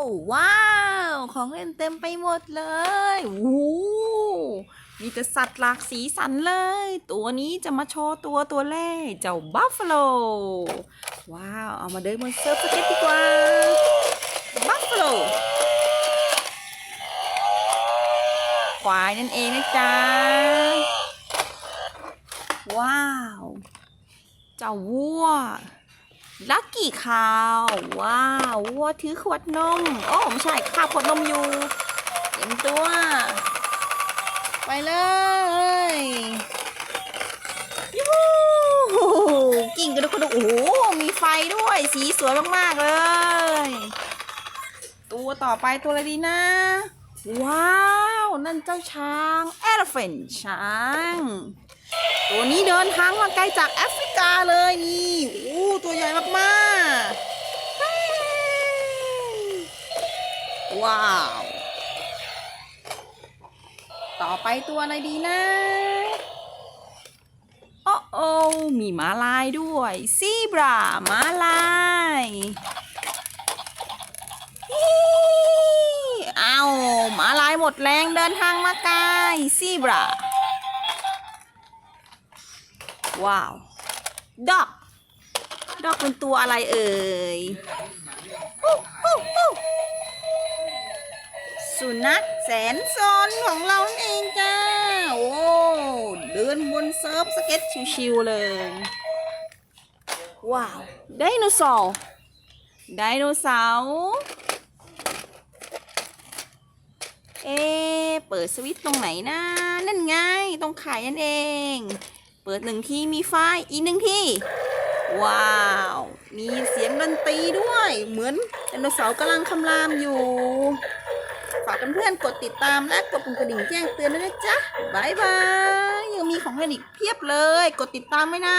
โอ้ว้าวของเล่นเต็มไปหมดเลยโอ้มีแต่สัตว์หลากสีสันเลย ตัวนี้จะมาโชว์ตัวแรกเจ้าบัฟฟาโลว้าวเอามาเดินบนเซิร์ฟสเก็ตดีกว่าบัฟฟาโลควายนั่นเองนะจ๊ะว้าวเจ้าวัวลักกี้คาวว้าววัวถือขวดนมโอ้ไม่ใช่ข้าขวดนมอยู่เต็มตัวไปเลยยูหูกิ่งกระดูกโอ้โหมีไฟด้วยสีสวยมากๆเลยตัวต่อไปตัวอะไรดีนะว้าวนั่นเจ้าช้าง elephant ช้างตัวนี้เดินทางมาไกลจากแอฟริกาเลยนี่โอ้ตัวใหญ่มากๆว้าวต่อไปตัวอะไรดีนะโอ้มีม้าลายด้วยซีบราม้าลายเอาม้าลายหมดแรงเดินทางมาไกลซีบราว้าวด็อกเป็นตัวอะไรเอ่ยสุนัขแสนซนของเราเองจ้าโอ้เดินบนเซิร์ฟสเก็ตชิวๆเลยว้าวไดโนเสาร์เปิดสวิตช์ตรงไหนนะนั่นไงตรงไข่นั่นเองเปิดหนึ่งทีมีไฟอีกหนึ่งทีว้าวมีเสียงดนตรีด้วยเหมือนไดโนเสาร์กำลังคำรามอยู่ฝากเพื่อนๆกดติดตามและกดปุ่มกระดิ่งแจ้งเตือนด้วยนะจ๊ะบายบายยังมีของเล่นอีกเพียบเลยกดติดตามไว้นะ